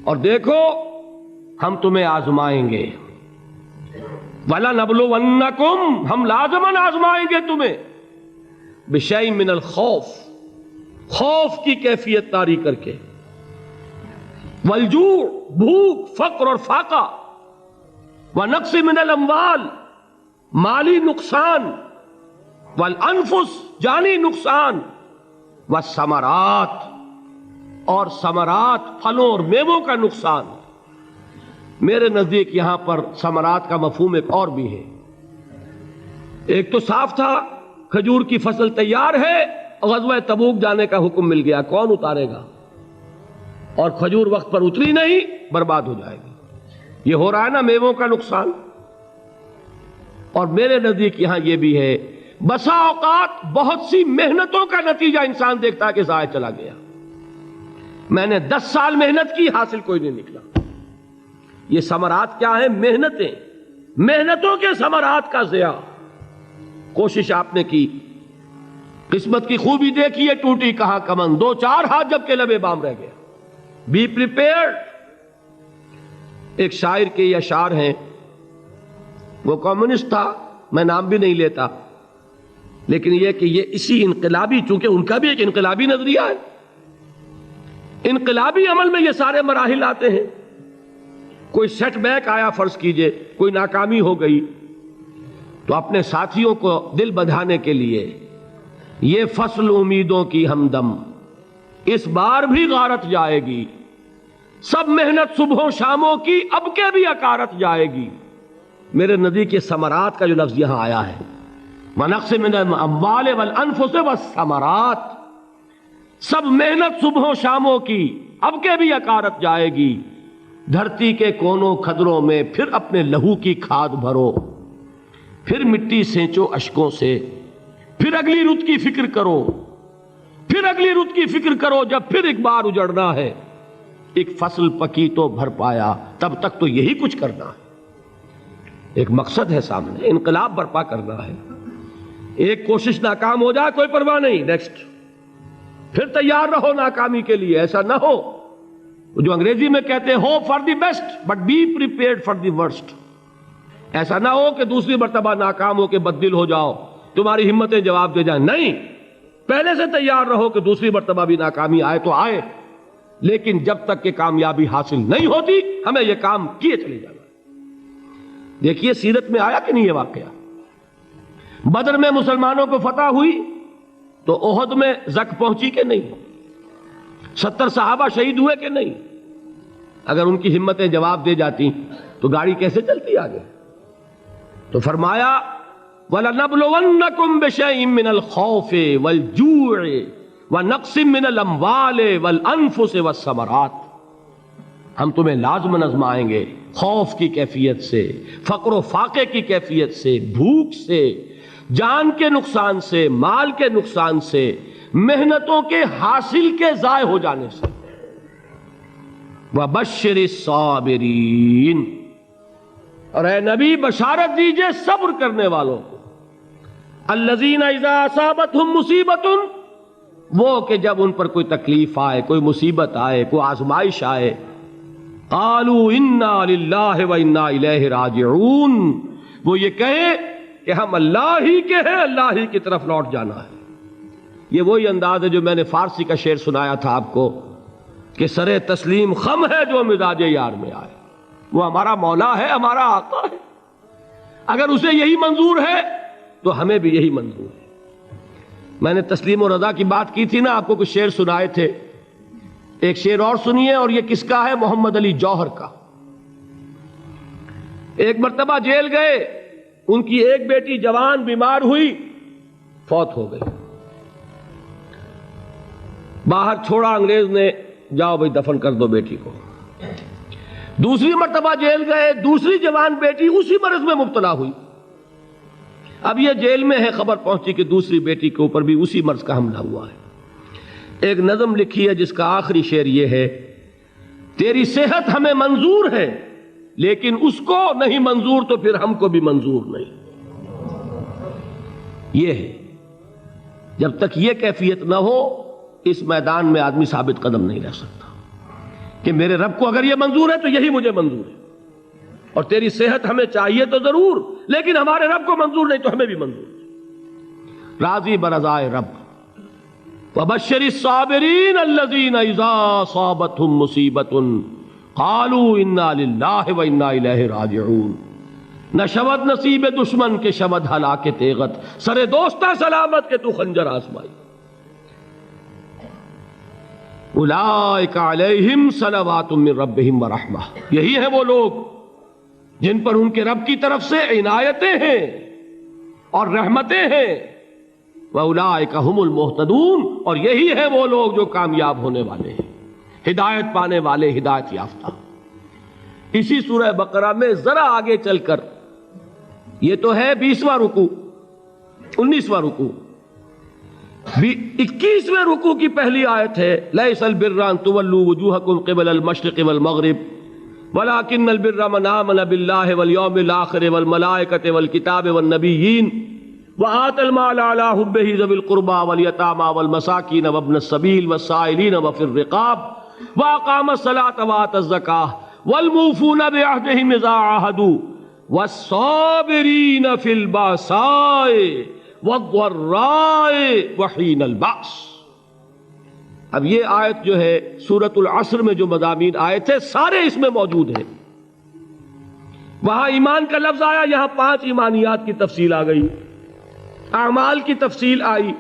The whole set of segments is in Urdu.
اور دیکھو ہم تمہیں آزمائیں گے، وَلَنَبْلُوَنَّكُمْ، ہم لازماً آزمائیں گے تمہیں، بِشَيْءٍ مِّنَ الْخَوْفِ، خوف کی کیفیت طاری کر کے، والجوع، بھوک، فقر اور فاقہ، وَنَقْصٍ مِّنَ الْأَمْوَالِ، مالی نقصان، والانفس، جانی نقصان، والثمرات، اور ثمرات، پھلوں اور میووں کا نقصان۔ میرے نزدیک یہاں پر ثمرات کا مفہوم ایک اور بھی ہے۔ ایک تو صاف تھا کھجور کی فصل تیار ہے، غزوہ تبوک جانے کا حکم مل گیا، کون اتارے گا؟ اور کھجور وقت پر اتری نہیں، برباد ہو جائے گی۔ یہ ہو رہا ہے نا میووں کا نقصان۔ اور میرے نزدیک یہاں یہ بھی ہے، بسا اوقات بہت سی محنتوں کا نتیجہ انسان دیکھتا ہے کہ ضائع چلا گیا، میں نے 10 سال محنت کی، حاصل کوئی نہیں نکلا۔ یہ ثمرات کیا ہیں؟ محنتیں، محنتوں کے ثمرات کا ضیاع۔ کوشش آپ نے کی، قسمت کی خوبی دیکھی ہے، ٹوٹی کہاں کمن، 2-4 ہاتھ جب کے لبے بام رہ گیا۔ Be prepared. ایک شاعر کے یہ اشعار ہیں، وہ کمیونسٹ تھا، میں نام بھی نہیں لیتا، لیکن یہ کہ یہ اسی انقلابی، چونکہ ان کا بھی ایک انقلابی نظریہ ہے، انقلابی عمل میں یہ سارے مراحل آتے ہیں۔ کوئی سیٹ بیک آیا، فرض کیجئے کوئی ناکامی ہو گئی، تو اپنے ساتھیوں کو دل بندھانے کے لیے یہ فصل امیدوں کی ہمدم اس بار بھی غارت جائے گی، سب محنت صبحوں شاموں کی اب کے بھی اکارت جائے گی۔ میرے نزدیک یہ ثمرات کا جو لفظ یہاں آیا ہے، وَنَقْصٍ مِّنَ الْأَمْوَالِ وَالْأَنفُسِ وَالثَّمَرَاتِ، سب محنت صبحوں شاموں کی اب کے بھی اکارت جائے گی۔ دھرتی کے کونوں کھدروں میں پھر اپنے لہو کی کھاد بھرو، پھر مٹی سینچو اشکوں سے، پھر اگلی رت کی فکر کرو، پھر اگلی رت کی فکر کرو، جب پھر ایک بار اجڑنا ہے۔ ایک فصل پکی تو بھر پایا، تب تک تو یہی کچھ کرنا ہے۔ ایک مقصد ہے سامنے، انقلاب برپا کرنا ہے۔ ایک کوشش ناکام ہو جائے کوئی پرواہ نہیں، نیکسٹ، پھر تیار رہو ناکامی کے لیے۔ ایسا نہ ہو جو انگریزی میں کہتے ہیں hope for the best but be prepared for the worst. ایسا نہ ہو کہ دوسری مرتبہ ناکام ہو کے بددل ہو جاؤ، تمہاری ہمتیں جواب دے جائیں، نہیں، پہلے سے تیار رہو کہ دوسری مرتبہ بھی ناکامی آئے تو آئے، لیکن جب تک کہ کامیابی حاصل نہیں ہوتی ہمیں یہ کام کیے چلے جانا۔ دیکھیے سیرت میں آیا کہ نہیں یہ واقعہ؟ بدر میں مسلمانوں کو فتح ہوئی تو احد میں زک پہنچی کہ نہیں؟ 70 صحابہ شہید ہوئے کہ نہیں؟ اگر ان کی ہمتیں جواب دے جاتی تو گاڑی کیسے چلتی آگے؟ تو فرمایا وَلَنَبْلُوَنَّكُمْ بِشَيْءٍ مِّنَ الْخَوْفِ وَالْجُوعِ وَنَقْصٍ مِّنَ الْأَمْوَالِ وَالْأَنفُسِ وَالثَّمَرَاتِ، ہم تمہیں لازماً آزمائیں گے، خوف کی کیفیت سے، فقر و فاقے کی کیفیت سے، بھوک سے، جان کے نقصان سے، مال کے نقصان سے، محنتوں کے حاصل کے ضائع ہو جانے سے۔ وَبَشِّرِ الصَّابِرِينَ، اور اے نبی بشارت دیجئے صبر کرنے والوں کو۔ الَّذِينَ إِذَا أَصَابَتْهُمْ مُصِيبَةٌ، وہ کہ جب ان پر کوئی تکلیف آئے، کوئی مصیبت آئے، کوئی آزمائش آئے، قَالُوا إِنَّا لِلَّهِ وَإِنَّا إِلَيْهِ رَاجِعُونَ، وہ یہ کہیں کہ ہم اللہ ہی کے ہیں، اللہ ہی کی طرف لوٹ جانا ہے۔ یہ وہی انداز ہے جو میں نے فارسی کا شعر سنایا تھا آپ کو کہ سرے تسلیم خم ہے جو مزاج یار میں آئے۔ وہ ہمارا مولا ہے، ہمارا آقا ہے، اگر اسے یہی منظور ہے تو ہمیں بھی یہی منظور ہے۔ میں نے تسلیم و رضا کی بات کی تھی نا، آپ کو کچھ شعر سنائے تھے، ایک شعر اور سنیے، اور یہ کس کا ہے؟ محمد علی جوہر کا۔ ایک مرتبہ جیل گئے، ان کی ایک بیٹی جوان بیمار ہوئی، فوت ہو گئی، باہر چھوڑا انگریز نے، جاؤ بھائی دفن کر دو بیٹی کو۔ دوسری مرتبہ جیل گئے، دوسری جوان بیٹی اسی مرض میں مبتلا ہوئی۔ اب یہ جیل میں ہے، خبر پہنچی کہ دوسری بیٹی کے اوپر بھی اسی مرض کا حملہ ہوا ہے۔ ایک نظم لکھی ہے جس کا آخری شعر یہ ہے، تیری صحت ہمیں منظور ہے لیکن اس کو نہیں منظور تو پھر ہم کو بھی منظور نہیں۔ یہ ہے، جب تک یہ کیفیت نہ ہو اس میدان میں آدمی ثابت قدم نہیں رہ سکتا۔ کہ میرے رب کو اگر یہ منظور ہے تو یہی مجھے منظور ہے، اور تیری صحت ہمیں چاہیے تو ضرور، لیکن ہمارے رب کو منظور نہیں تو ہمیں بھی منظور ہے۔ راضی برضائے رب۔ وبشر الصابرین الذین اذا اصابتهم مصیبۃ قالوا انا للہ وانا الیہ راجعون۔ نہ شود نصیب دشمن کے شود ہلاک تیغت، سر دوستہ سلامت کے تو خنجر آزمائی۔ اولئک علیہم صلوات من ربہم ورحمہ، یہی ہیں وہ لوگ جن پر ان کے رب کی طرف سے عنایتیں ہیں اور رحمتیں ہیں۔ وَأُولَٰئِكَ هُمُ الْمُهْتَدُونَ، اور یہی ہیں وہ لوگ جو کامیاب ہونے والے ہیں، ہدایت پانے والے، ہدایت یافتہ۔ اسی سورہ بقرہ میں ذرا آگے چل کر، یہ تو ہے 20واں رکوع، 19واں رکوع، 21ویں رکوع کی پہلی آیت ہے لَيْسَ الْبِرَّ أَن تُوَلُّوا وُجُوهَكُمْ قِبَلَ الْمَشْرِقِ وَالْمَغْرِبِ وَلَٰكِنَّ الْبِرَّ مَنْ آمَنَ بِاللَّهِ وَالْيَوْمِ الْآخِرِ وَالْمَلَائِكَةِ وَالْكِتَابِ وَالنَّبِيِّينَ وَآتَى المال على حبه ذوي القربى واليتامى والمساكين وابن السبيل والسائلين وفي الرقاب وأقام الصلاة وآتى الزكاة والموفون بعهدهم إذا عاهدوا والصابرين في البأساء والضراء وحين البأس۔ اب یہ آیت جو ہے سورۃ العصر میں جو مضامین آئے تھے سارے اس میں موجود ہیں۔ وہاں ایمان کا لفظ آیا، یہاں 5 ایمانیات کی تفصیل آ گئی، اعمال کی تفصیل آئی،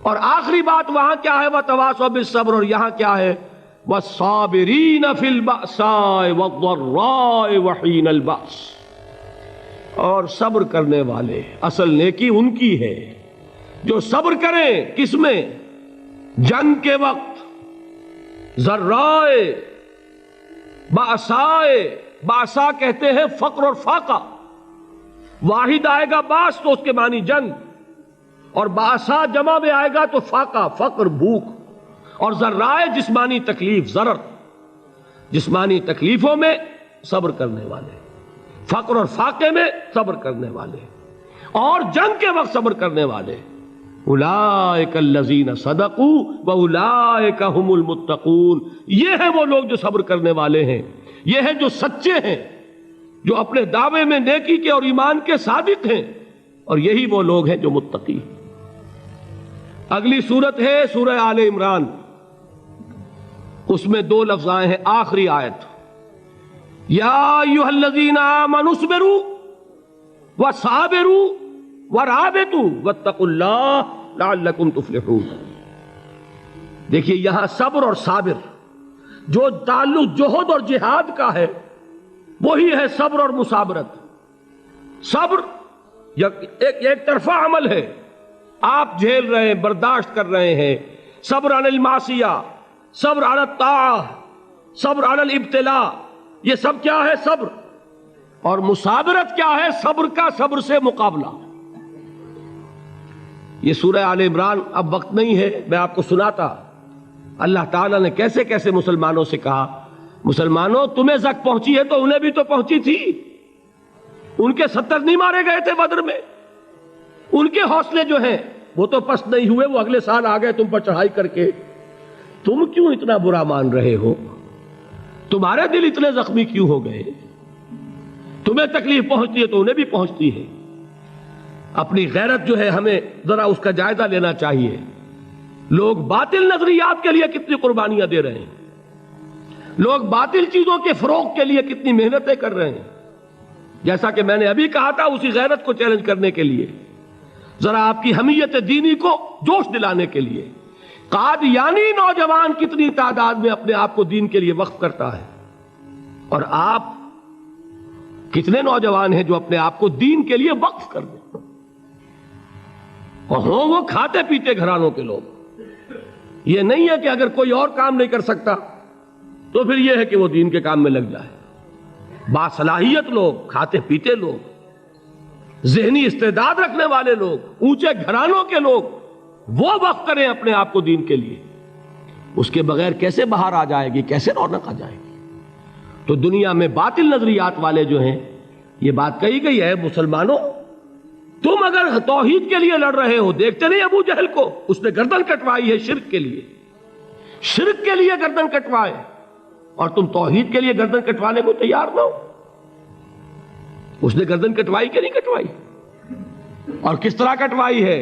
اور آخری بات وہاں کیا ہے وَتَوَاصَوْا بِالصَّبْرِ، اور یہاں کیا ہے وَالصَّابِرِينَ فِي الْبَأْسَاءِ وَالضَّرَّاءِ وَحِينَ الْبَأْسِ، اور صبر کرنے والے، اصل نیکی ان کی ہے جو صبر کریں، کس میں؟ جنگ کے وقت، ذرائے، بأسائے، بأسا کہتے ہیں فقر اور فاقہ، واحد آئے گا باس تو اس کے معنی جنگ، اور باسا جمع میں آئے گا تو فاقہ، فقر، بھوک، اور ذرائے جسمانی تکلیف، ضرر، جسمانی تکلیفوں میں صبر کرنے والے، فقر اور فاقے میں صبر کرنے والے، اور جنگ کے وقت صبر کرنے والے۔ اولئک الذین صدقوا واولئک هم المتقون، یہ ہیں وہ لوگ جو صبر کرنے والے ہیں، یہ ہیں جو سچے ہیں، جو اپنے دعوے میں نیکی کے اور ایمان کے صادق ہیں، اور یہی وہ لوگ ہیں جو متقی ہیں۔ اگلی سورت ہے سورہ آل عمران، اس میں 2 لفظ آئے ہیں، آخری آیت یا ایھا الذین آمنوا اصبروا وصابروا ورابطوا واتقوا اللہ لعلکم تفلحون۔ دیکھیے یہاں صبر اور صابر جو تعلق جہد اور جہاد کا ہے وہی ہے صبر اور مصابرت۔ صبر ایک طرفہ عمل ہے، آپ جھیل رہے ہیں، برداشت کر رہے ہیں، صبر علی المعصیہ، صبر علی الطاعہ، صبر علی الابتلاء، یہ سب کیا ہے؟ صبر۔ اور مصابرت کیا ہے؟ صبر کا صبر سے مقابلہ۔ یہ سورہ آل عمران، اب وقت نہیں ہے میں آپ کو سناتا اللہ تعالیٰ نے کیسے کیسے مسلمانوں سے کہا، مسلمانوں تمہیں زک پہنچی ہے تو انہیں بھی تو پہنچی تھی، ان کے 70 نہیں مارے گئے تھے بدر میں، ان کے حوصلے جو ہیں وہ تو پست نہیں ہوئے، وہ اگلے سال آ گئے تم پر چڑھائی کر کے، تم کیوں اتنا برا مان رہے ہو؟ تمہارے دل اتنے زخمی کیوں ہو گئے؟ تمہیں تکلیف پہنچتی ہے تو انہیں بھی پہنچتی ہے۔ اپنی غیرت جو ہے ہمیں ذرا اس کا جائزہ لینا چاہیے۔ لوگ باطل نظریات کے لیے کتنی قربانیاں دے رہے ہیں، لوگ باطل چیزوں کے فروغ کے لیے کتنی محنتیں کر رہے ہیں۔ جیسا کہ میں نے ابھی کہا تھا، اسی غیرت کو چیلنج کرنے کے لیے، ذرا آپ کی حمیت دینی کو جوش دلانے کے لیے، قادیانی نوجوان کتنی تعداد میں اپنے آپ کو دین کے لیے وقف کرتا ہے، اور آپ کتنے نوجوان ہیں جو اپنے آپ کو دین کے لیے وقف کر دیں، اور ہوں وہ کھاتے پیتے گھرانوں کے لوگ۔ یہ نہیں ہے کہ اگر کوئی اور کام نہیں کر سکتا تو پھر یہ ہے کہ وہ دین کے کام میں لگ جائے۔ باصلاحیت لوگ، کھاتے پیتے لوگ، ذہنی استعداد رکھنے والے لوگ، اونچے گھرانوں کے لوگ، وہ وقف کریں اپنے آپ کو دین کے لیے۔ اس کے بغیر کیسے بہار آ جائے گی، کیسے رونق آ جائے گی؟ تو دنیا میں باطل نظریات والے جو ہیں، یہ بات کہی گئی ہے، مسلمانوں تم اگر توحید کے لیے لڑ رہے ہو، دیکھتے نہیں ابو جہل کو، اس نے گردن کٹوائی ہے شرک کے لیے، شرک کے لیے گردن کٹوائے، اور تم توحید کے لیے گردن کٹوانے کو تیار نہ ہو. اس نے گردن کٹوائی کہ نہیں کٹوائی؟ اور کس طرح کٹوائی ہے؟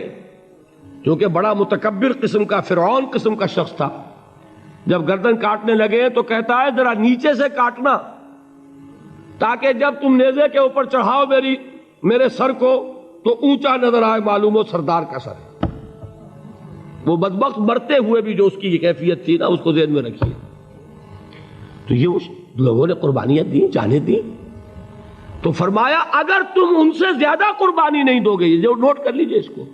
کیونکہ بڑا متکبر قسم کا، فرعون قسم کا شخص تھا. جب گردن کاٹنے لگے تو کہتا ہے ذرا نیچے سے کاٹنا، تاکہ جب تم نیزے کے اوپر چڑھاؤ میرے سر کو تو اونچا نظر آئے، معلوم ہو سردار کا سر ہے. وہ بدبخت مرتے ہوئے بھی جو اس کی کیفیت تھی نا، اس کو ذہن میں رکھیے. تو یہ اس لوگوں نے قربانیاں دی، جانیں دی. تو فرمایا اگر تم ان سے زیادہ قربانی نہیں دو گے، یہ جو نوٹ کر لیجئے اس کو،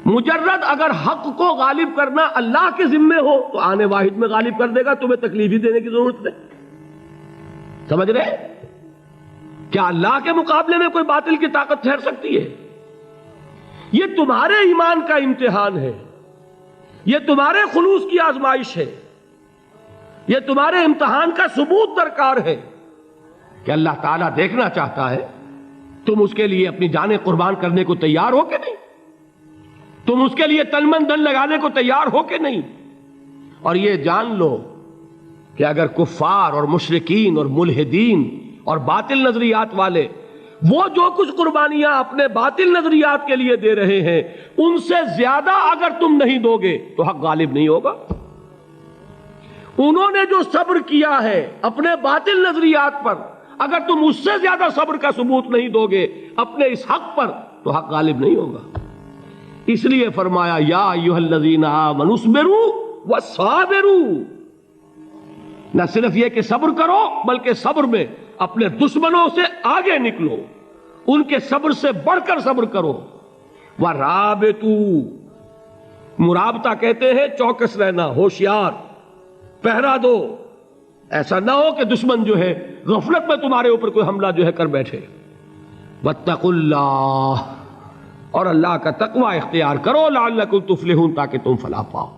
مجرد اگر حق کو غالب کرنا اللہ کے ذمے ہو تو آنے واحد میں غالب کر دے گا، تمہیں تکلیف ہی دینے کی ضرورت نہیں. سمجھ رہے؟ کیا اللہ کے مقابلے میں کوئی باطل کی طاقت ٹھہر سکتی ہے؟ یہ تمہارے ایمان کا امتحان ہے، یہ تمہارے خلوص کی آزمائش ہے، یہ تمہارے امتحان کا ثبوت درکار ہے کہ اللہ تعالیٰ دیکھنا چاہتا ہے تم اس کے لیے اپنی جانیں قربان کرنے کو تیار ہو کہ نہیں، تم اس کے لیے تن من دھن لگانے کو تیار ہو کہ نہیں. اور یہ جان لو کہ اگر کفار اور مشرکین اور ملحدین اور باطل نظریات والے وہ جو کچھ قربانیاں اپنے باطل نظریات کے لیے دے رہے ہیں، ان سے زیادہ اگر تم نہیں دو گے تو حق غالب نہیں ہوگا. انہوں نے جو صبر کیا ہے اپنے باطل نظریات پر، اگر تم اس سے زیادہ صبر کا ثبوت نہیں دو گے اپنے اس حق پر تو حق غالب نہیں ہوگا. اس لیے فرمایا یا ایھا الذین آمنوا اصبروا وصابروا. نہ صرف یہ کہ صبر کرو، بلکہ صبر میں اپنے دشمنوں سے آگے نکلو، ان کے صبر سے بڑھ کر صبر کرو. ورابطوا، مرابطہ کہتے ہیں چوکس رہنا، ہوشیار، پہرا دو. ایسا نہ ہو کہ دشمن جو ہے غفلت میں تمہارے اوپر کوئی حملہ جو ہے کر بیٹھے. واتقوا اللہ، اور اللہ کا تقوی اختیار کرو، لعلکم تفلحون، تاکہ تم فلاح پاؤ.